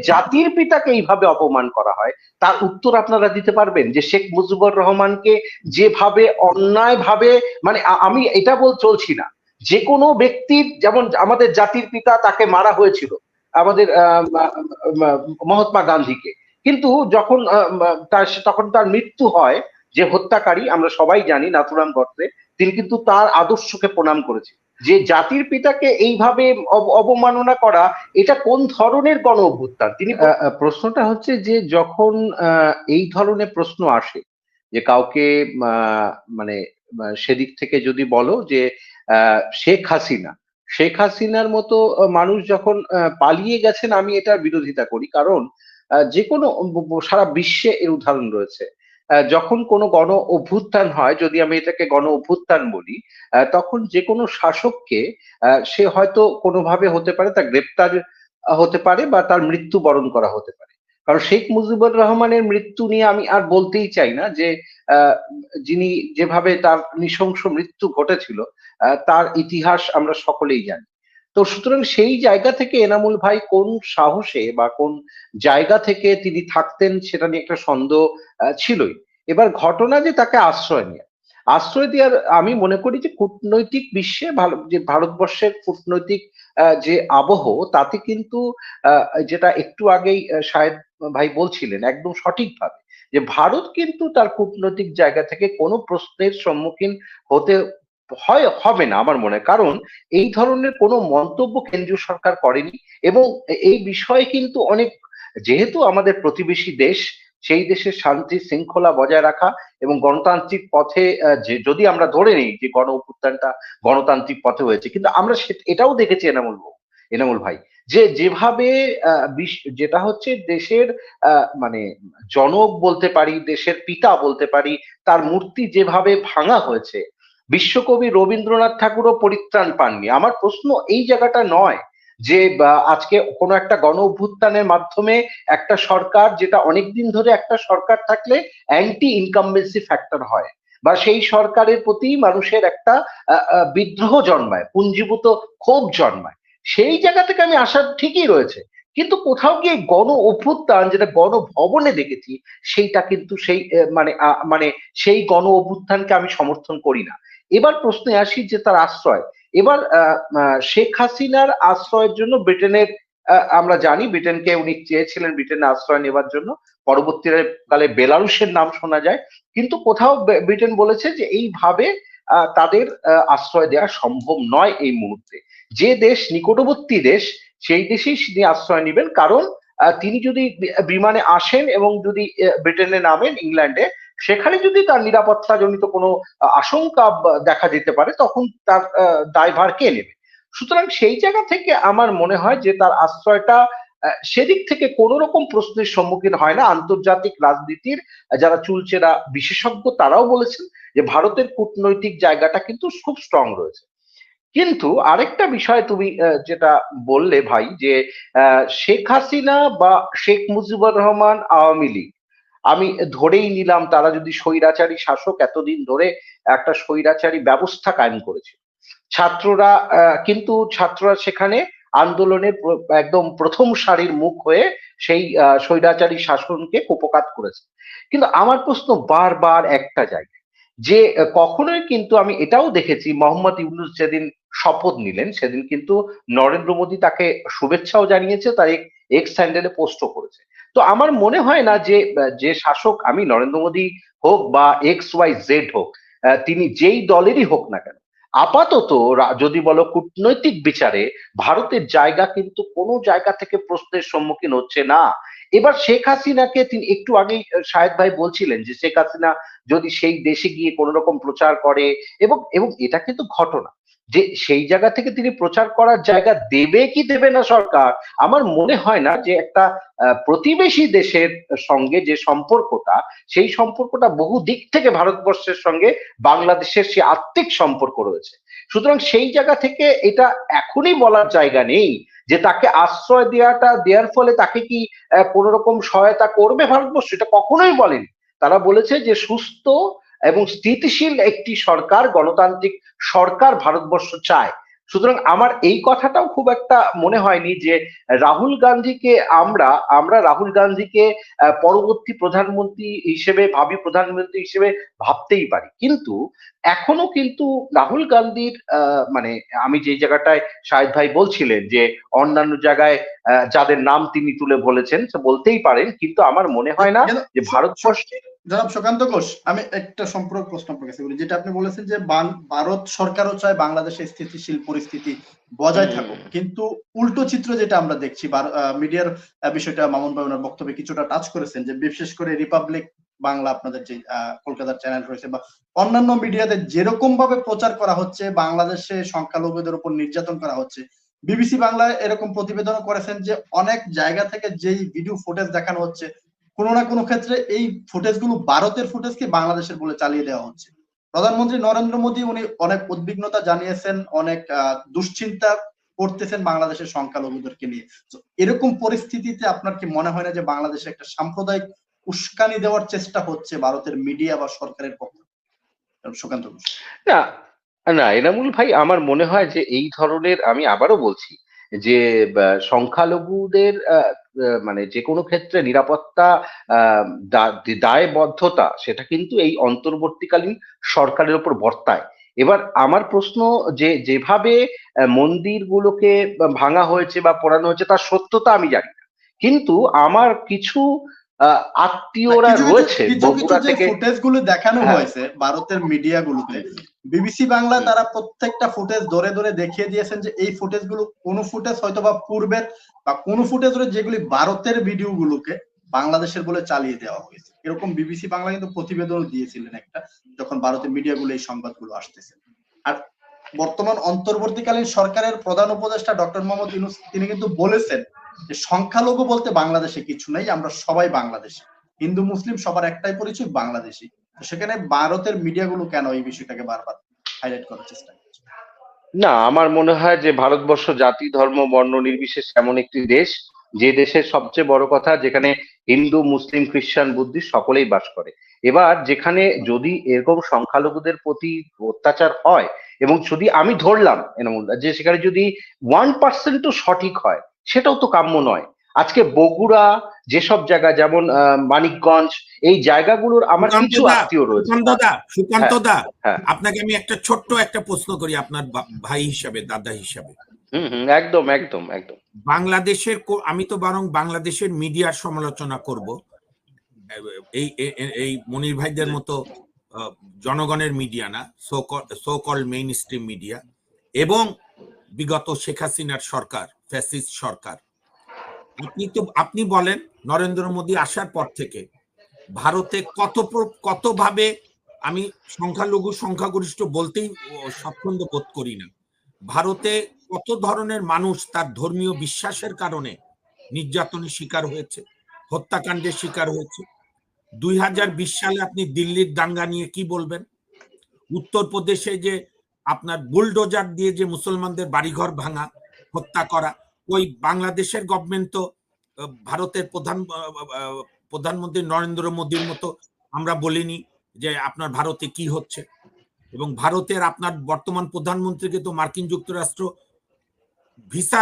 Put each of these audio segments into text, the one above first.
জাতির পিতাকে এইভাবে অপমান করা হয়, তার উত্তর আপনারা দিতে পারবেন? যে শেখ মুজিবুর রহমানকে যেভাবে অন্যায় ভাবে, মানে আমি এটা চলছি না, যে কোনো ব্যক্তির, যেমন আমাদের জাতির পিতা তাকে মারা হয়েছিল, আমাদের মহাত্মা গান্ধীকে, কিন্তু যখন তখন তার মৃত্যু হয়, যে হত্যাকারী আমরা সবাই জানি নাথুরাম গডসে, তিনি কিন্তু তার আদর্শকে প্রণাম করেছে। যে জাতির পিতাকে এইভাবে অবমাননা করা, এটা কোন ধরনের গণ অভ্যুত্থান? তিনি প্রশ্নটা হচ্ছে যে যখন এই ধরনের প্রশ্ন আসে, যে কাউকে মানে সেদিক থেকে যদি বলো যে শেখ হাসিনার মতো মানুষ যখন পালিয়ে গেছেন, আমি এটার বিরোধিতা করি। কারণ যে কোনো সারা বিশ্বে এর উদাহরণ রয়েছে। যখন কোনো গণ অভ্যুত্থান হয়, যদি আমি এটাকে গণ অভ্যুত্থান বলি, তখন যে কোনো শাসককে সে হয়তো কোনোভাবে হতে পারে তা গ্রেপ্তার হতে পারে, বা তার মৃত্যুবরণ করা হতে পারে। কারণ শেখ মুজিবুর রহমানের মৃত্যু নিয়ে আমি আর বলতেই চাই না, যে আহ, যিনি যেভাবে তার নৃশংস মৃত্যু ঘটেছিল, তার ইতিহাস আমরা সকলেই জানি। তো সুতরাং সেই জায়গা থেকে এনামুল ভাই কোন সাহসে বা কোন জায়গা থেকে তিনি থাকতেন, সেটা নিয়ে একটা সন্দেহ ছিলই। এবার ঘটনা যে তাকে আশ্রয় দেওয়ার, আমি মনে করি যে কূটনৈতিক বিশ্বে ভালো, যে ভারতবর্ষের কূটনৈতিক যে আবহ, তাতে কিন্তু যেটা একটু আগেই শাহেদ ভাই বলছিলেন একদম সঠিকভাবে, যে ভারত কিন্তু তার কূটনৈতিক জায়গা থেকে কোনো প্রশ্নের সম্মুখীন হতে হবে না আমার মনে হয়। কারণ এই ধরনের কোনো মন্তব্য কেন্দ্রীয় সরকার করেনি, এবং এই বিষয়ে কিন্তু অনেক, যেহেতু আমাদের প্রতিবেশী দেশ, সেই দেশের শান্তি শৃঙ্খলা বজায় রাখা এবং গণতান্ত্রিক পথে, যে যদি আমরা ধরে নিই যে গণ অভ্যুত্থানটা গণতান্ত্রিক পথে হয়েছে, কিন্তু আমরা এটাও দেখেছি এনামুল ভাই, যে যেভাবে যেটা হচ্ছে দেশের মানে জনক বলতে পারি, দেশের পিতা বলতে পারি, তার মূর্তি যেভাবে ভাঙা হয়েছে, বিশ্বকবি রবীন্দ্রনাথ ঠাকুরও পরিত্রাণ পাননি। আমার প্রশ্ন এই জায়গাটা নয় যে আজকে কোনো একটা গণ অভ্যুত্থানের মাধ্যমে একটা সরকার, যেটা অনেকদিন ধরে একটা সরকার থাকলে অ্যান্টি ইনকামবেন্সি ফ্যাক্টর হয়, বা সেই সরকারের প্রতি মানুষের একটা বিদ্রোহ জন্মায়, পুঞ্জীভূত ক্ষোভ জন্মায়, সেই জায়গা থেকে আমি আশা ঠিকই রয়েছে। কিন্তু কোথাও গিয়ে গণ অভ্যুত্থান যেটা গণভবনে দেখেছি, সেইটা কিন্তু সেই মানে সেই গণ অভ্যুত্থানকে আমি সমর্থন করি না। এবার প্রশ্নে আসি যে তার আশ্রয়, এবার শেখ হাসিনার আশ্রয়ের জন্য ব্রিটেনের, আমরা জানি ব্রিটেনকে উনি চেয়েছিলেন ব্রিটেনে আশ্রয় নেবার জন্য, পরবর্তীকালে বেলারুশের নাম শোনা যায়, কিন্তু কোথাও ব্রিটেন বলেছে যে এইভাবে তাদের আশ্রয় দেওয়া সম্ভব নয় এই মুহূর্তে। যে দেশ নিকটবর্তী দেশ, সেই দেশেই তিনি আশ্রয় নেবেন। কারণ তিনি যদি বিমানে আসেন এবং যদি ব্রিটেনে নামেন ইংল্যান্ডে, সেখানে যদি তার নিরাপত্তা জনিত কোনো আশঙ্কা দেখা যেতে পারে, তখন তার দায়ভার কে নেবে? সুতরাং সেই জায়গা থেকে আমার মনে হয় যে তার আশ্রয়টা সেদিক থেকে কোন রকম প্রশ্নের সম্মুখীন হয় না। আন্তর্জাতিক রাজনীতির যারা চুলচেরা বিশেষজ্ঞ, তারাও বলেছেন যে ভারতের কূটনৈতিক জায়গাটা কিন্তু খুব স্ট্রং রয়েছে। কিন্তু আরেকটা বিষয় তুমি যেটা বললে ভাই, যে শেখ হাসিনা বা শেখ মুজিবুর রহমান আওয়ামী লীগ, আমি ধরেই নিলাম তারা যদি স্বৈরাচারী শাসক, এতদিন ধরে একটা স্বৈরাচারী ব্যবস্থা কায়েম করেছে, ছাত্ররা ছাত্ররা সেখানে আন্দোলনের একদম প্রথম সারির মুখ হয়ে সেই স্বৈরাচারী শাসনকে কুপোকাত করেছে। কিন্তু আমার প্রশ্ন বারবার একটা জায়গায়, যে কখনোই কিন্তু আমি এটাও দেখেছি, মোহাম্মদ ইউনূস যেদিন শপথ নিলেন, সেদিন কিন্তু নরেন্দ্র মোদী তাকে শুভেচ্ছাও জানিয়েছে, তার এক্স হ্যান্ডেলে পোস্টও করেছে। তো আমার মনে হয় না যে যে শাসক, আমি নরেন্দ্র মোদী হোক বা এক্স ওয়াই জেড হোক, তিনি যেই দলেরই হোক না কেন, আপাতত যদি বলো কূটনৈতিক বিচারে, ভারতের জায়গা কিন্তু কোনো জায়গা থেকে প্রশ্নের সম্মুখীন হচ্ছে না। এবার শেখ হাসিনাকে, তিনি একটু আগেই শাহেদ ভাই বলছিলেন যে শেখ হাসিনা যদি সেই দেশে গিয়ে কোন রকম প্রচার করে, এবং এবং এটা কিন্তু ঘটনা, যে সেই জায়গা থেকে তিনি প্রচার করার জায়গা দেবে কি দেবে না সরকার, আমার মনে হয় না। যে একটা প্রতিবেশী দেশের সঙ্গে যে সম্পর্কটা, সেই সম্পর্কটা বহু দিক থেকে ভারতবর্ষের সঙ্গে বাংলাদেশের সে আত্মিক সম্পর্ক রয়েছে। সুতরাং সেই জায়গা থেকে এটা এখনই বলার জায়গা নেই যে তাকে আশ্রয় দেওয়ার ফলে তাকে কি কোন রকম সহায়তা করবে ভারতবর্ষ, এটা কখনোই বলেনি। তারা বলেছে যে সুস্থ এবং স্থিতিশীল একটি সরকার, গণতান্ত্রিক সরকার ভারতবর্ষ চায়। সুতরাং আমার এই কথাটাও খুব একটা মনে হয়নি যে রাহুল গান্ধীকে আমরা আমরা রাহুল গান্ধীকে পরবর্তী প্রধানমন্ত্রী হিসেবে ভাবি প্রধানমন্ত্রী হিসেবে ভাবতেই পারি, কিন্তু এখনো কিন্তু রাহুল গান্ধীর মানে আমি যে জায়গাটায় শাহেদ ভাই বলছিলেন যে অন্যান্য জায়গায় যাদের নাম তিনি তুলে বলেছেন সে বলতেই পারেন, কিন্তু আমার মনে হয় না যে ভারতবর্ষ। জনাব সুকান্ত ঘোষ, আমি একটা সম্পর্ক প্রশ্ন আপনার কাছে বলি, যেটা আপনি বলেছেন যে ভারত সরকারও চায় বাংলাদেশে স্থিতিশীল পরিস্থিতি বজায় থাকুক, কিন্তু উল্টো চিত্র যেটা আমরা দেখছি মিডিয়ার বিষয়টা মামুন ভাই ওনার বক্তব্যে কিছুটা টাচ করেছেন, যে বিশেষ করে রিপাবলিক বাংলা আপনাদের যে কলকাতার চ্যানেল রয়েছে বা অন্যান্য মিডিয়াতে যেরকম ভাবে প্রচার করা হচ্ছে বাংলাদেশে সংখ্যালঘুদের উপর নির্যাতন করা হচ্ছে, বিবিসি বাংলায় এরকম প্রতিবেদন করেছেন যে অনেক জায়গা থেকে যেই ভিডিও ফুটেজ দেখানো হচ্ছে কোনো না কোনো ক্ষেত্রে এই ফুটেজগুলো ভারতের ফুটেজকে বাংলাদেশের বলে চালিয়ে দেওয়া হচ্ছে। প্রধানমন্ত্রী নরেন্দ্র মোদী উনি অনেক উদ্বিগ্নতা জানিয়েছেন, অনেক দুশ্চিন্তা করতেছেন বাংলাদেশের সংখ্যালঘুদেরকে নিয়ে। এরকম পরিস্থিতিতে আপনার কি মনে হয় না যে বাংলাদেশে একটা সাম্প্রদায়িক উস্কানি দেওয়ার চেষ্টা হচ্ছে ভারতের মিডিয়া বা সরকারের পক্ষ? সুকান্ত ঘোষ। না, না এনামুল ভাই, আমার মনে হয় যে এই ধরনের, আমি আবারও বলছি যে সংখ্যালঘুদের মানে যে কোনো ক্ষেত্রে নিরাপত্তা দায়বদ্ধতা সেটা কিন্তু এই অন্তর্বর্তীকালীন সরকারের উপর বর্তায়। এবার আমার প্রশ্ন যে যেভাবে মন্দিরগুলোকে ভাঙা হয়েছে বা পোড়ানো হয়েছে তার সত্যতা আমি জানি না, কিন্তু আমার কিছু আত্মীয়রা রয়েছে কিছু বগুড়া যে থেকে। ফুটেজ গুলো দেখানো হ্যাঁ, হয়েছে ভারতের মিডিয়া গুলোতে, বিবিসি বাংলা তারা প্রত্যেকটা ফুটেজ ধরে ধরে দেখিয়ে দিয়েছেন যে এই ফুটেজ গুলো কোন ফুটেজ হয়তো বা পূর্বের বা কোন ফুটেজ যেগুলি ভারতের ভিডিও গুলোকে বাংলাদেশের বলে চালিয়ে দেওয়া হয়েছে, এরকম বিবিসি বাংলা কিন্তু প্রতিবেদন দিয়েছিলেন একটা, যখন ভারতের মিডিয়া গুলো এই সংবাদগুলো আসতেছে। আর বর্তমান অন্তর্বর্তীকালীন সরকারের প্রধান উপদেষ্টা ডক্টর মোহাম্মদ ইউনূস তিনি কিন্তু বলেছেন যে সংখ্যালঘু বলতে বাংলাদেশে কিছু নেই, আমরা সবাই বাংলাদেশি, হিন্দু মুসলিম সবার একটাই পরিচয় বাংলাদেশি। সেখানে ভারতের মিডিয়াগুলো কেন এই বিষয়টাকে বারবার হাইলাইট করার চেষ্টা করছে? না, আমার মনে হয় যে ভারতবর্ষ জাতি ধর্ম বর্ণ নির্বিশেষে এমন একটি দেশ, যে দেশের সবচেয়ে বড় কথা যেখানে হিন্দু মুসলিম খ্রিস্টান বুদ্ধিস্ট সকলেই বাস করে। এবার যেখানে যদি এরকম সংখ্যালঘুদের প্রতি অত্যাচার হয়, এবং যদি আমি ধরলাম এনামুল্লাহ যে সেখানে যদি 1%ও সঠিক হয়, সেটাও তো কাম্য নয়। আজকে বগুড়া যেসব জায়গা যেমন মানিকগঞ্জ, এই জায়গাগুলোর আমার কিছু আত্মীয় রয়েছে। সুকান্ত হ্যাঁ, দা, হ্যাঁ, আপনাকে আমি একটা ছোট্ট একটা প্রশ্ন করি আপনার ভাই হিসাবে, দাদা হিসাবে। একদম একদম একদম। বাংলাদেশের আমি তো বরং বাংলাদেশের মিডিয়ার সমালোচনা করব, এই এই মনির ভাইদের মতো জনগণের মিডিয়া না, so call main stream media, এবং বিগত শেখ হাসিনার সরকার, ফ্যাসিস্ট সরকার। আপনি বলেন নরেন্দ্র মোদী আসার পর থেকে ভারতে কতভাবে, আমি সংখ্যালঘু সংখ্যাগরিষ্ঠ বলতেই স্বচ্ছন্দ বোধ করি না, ভারতে কত ধরনের মানুষ তার ধর্মীয় বিশ্বাসের কারণে নির্যাতনের শিকার হয়েছে, হত্যাকাণ্ডের শিকার হয়েছে। 2020 সালে আপনি দিল্লির দাঙ্গা নিয়ে কি বলবেন? উত্তরপ্রদেশে যে আপনার বুলডোজার দিয়ে যে মুসলমানদের বাড়িঘর ভাঙা, হত্যা করা, ওই বাংলাদেশের গভর্নমেন্ট তো ভারতের প্রধানমন্ত্রী নরেন্দ্র মোদীর মতো আমরা বলিনি যে আপনার ভারতে কি হচ্ছে। এবং ভারতের আপনার বর্তমান প্রধানমন্ত্রীকে তো মার্কিন যুক্তরাষ্ট্র ভিসা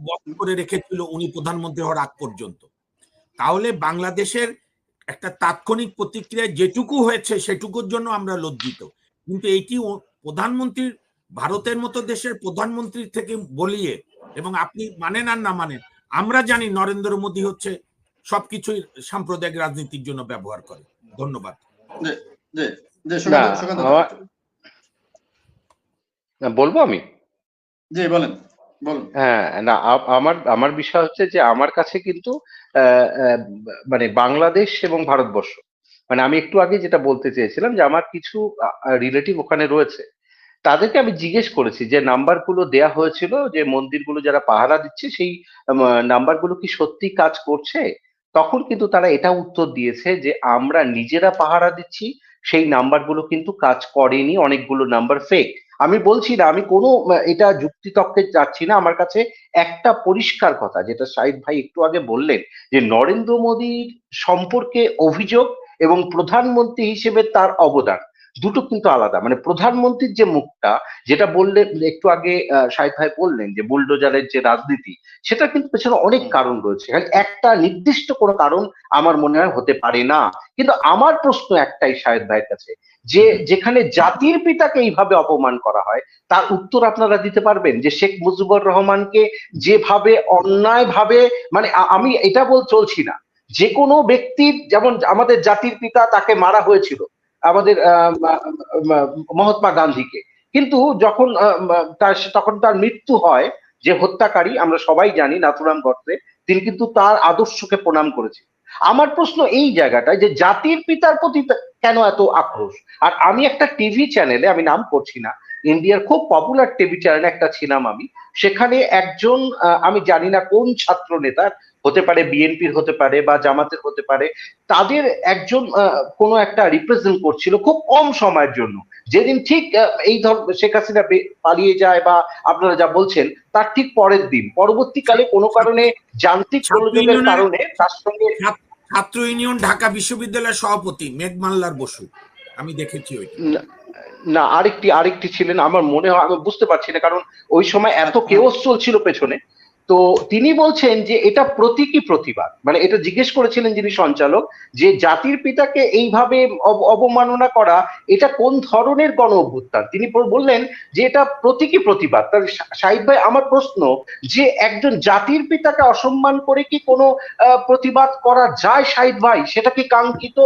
বন্ধ করে রেখেছিল উনি প্রধানমন্ত্রী হওয়ার আগ পর্যন্ত। তাহলে বাংলাদেশের একটা তাৎক্ষণিক প্রতিক্রিয়া যেটুকু হয়েছে সেটুকুর জন্য আমরা লজ্জিত, কিন্তু এইটি প্রধানমন্ত্রীর, ভারতের মতো দেশের প্রধানমন্ত্রীর থেকে বলিয়ে, এবং আপনি মানেন আর না মানেন, আমরা জানি নরেন্দ্র মোদী হচ্ছে সবকিছুই সাম্প্রদায়িক রাজনীতির জন্য ব্যবহার করে। ধন্যবাদ। বলবো আমি? জি বলেন। হ্যাঁ, না আমার আমার বিষয় হচ্ছে যে আমার কাছে কিন্তু মানে বাংলাদেশ এবং ভারতবর্ষ, মানে আমি একটু আগে যেটা বলতে চেয়েছিলাম যে আমার কিছু রিলেটিভ ওখানে রয়েছে, তাদেরকে আমি জিজ্ঞেস করেছি যে নাম্বারগুলো দেয়া হয়েছিল যে মন্দিরগুলো যারা পাহারা দিচ্ছে সেই নাম্বারগুলো কি সত্যি কাজ করছে। তখন কিন্তু তারা এটা উত্তর দিয়েছে যে আমরা নিজেরা পাহারা দিচ্ছি, সেই নাম্বারগুলো কিন্তু কাজ করেনি, অনেকগুলো নাম্বার ফেক। আমি বলছি না, আমি কোনো এটা যুক্তিতর্কে যাচ্ছি না, আমার কাছে একটা পরিষ্কার কথা যেটা শাহিদ ভাই একটু আগে বললেন যে নরেন্দ্র মোদীর সম্পর্কে অভিযোগ এবং প্রধানমন্ত্রী হিসেবে তার অবদান, দুটো কিন্তু আলাদা। মানে প্রধানমন্ত্রীর যে মুখটা, যেটা বললেন একটু আগে শাহিদ ভাই বললেন যে বুলডোজারের যে রাজনীতি, সেটা কিন্তু পেছনে অনেক কারণ রয়েছে, খালি একটা নির্দিষ্ট কোনো কারণ আমার মনে হয় হতে পারে না। কিন্তু আমার প্রশ্ন একটাই শাহিদ ভাইয়ের কাছে, যে যেখানে জাতির পিতাকে এইভাবে অপমান করা হয়, তার উত্তর আপনারা দিতে পারবেন? যে শেখ মুজিবুর রহমানকে যেভাবে অন্যায় ভাবে, মানে আমি এটা চলছি না, যে কোনো ব্যক্তির, যেমন আমাদের জাতির পিতা তাকে মারা হয়েছিল, আমাদের মহাত্মা গান্ধীকে, কিন্তু যখন তখন তার মৃত্যু হয়, যে হত্যাকারী আমরা সবাই জানি নাথুরাম গডসে, তিনি কিন্তু তার আদর্শকে প্রণাম করেছেন। আমার প্রশ্ন এই জায়গাটায় যে জাতির পিতার প্রতি কেন এত আক্রোশ? আর আমি একটা টিভি চ্যানেলে, আমি নাম করছি না, ইন্ডিয়ার খুব পপুলার টিভি চ্যানেলে একটা ছিলাম আমি, সেখানে একজন আমি জানি না কোন ছাত্র নেতার, হতে পারে বিএনপির, হতে পারে বা জামাতের হতে পারে, তাদের একজন কোনো একটা রিপ্রেজেন্ট করছিল খুব কম সময়ের জন্য, যেদিন ঠিক এই ধর শেখ হাসিনা পালিয়ে যায় বা আপনারা যা বলছেন তার ঠিক পরের দিন, পরবর্তীকালে কোনো কারণে যান্ত্রিক গোলযোগের কারণে তার সঙ্গে ছাত্র ইউনিয়ন ঢাকা বিশ্ববিদ্যালয়ের সভাপতি মেঘমাল্লার বসু, আমি দেখেছি ওইটা। না, আরেকটি ছিলেন, আমার মনে হয়, আমি বুঝতে পারছি না, কারণ ওই সময় এত কেওস চলছিল পেছনে। তো তিনি বলছেন যে এটা প্রতীকী প্রতিবাদ, মানে এটা জিজ্ঞেস করেছিলেন যিনি সঞ্চালক, যে জাতির পিতাকে এইভাবে অবমাননা করা এটা কোন ধরনের গণ অভ্যুত্থান। তিনি বললেন যে এটা প্রতীকী প্রতিবাদ। তাহলে শাহিদ ভাই, আমার প্রশ্ন, যে একজন জাতির পিতাকে অসম্মান করে কি কোনো প্রতিবাদ করা যায় শাহিদ ভাই? সেটা কি কাঙ্ক্ষিত?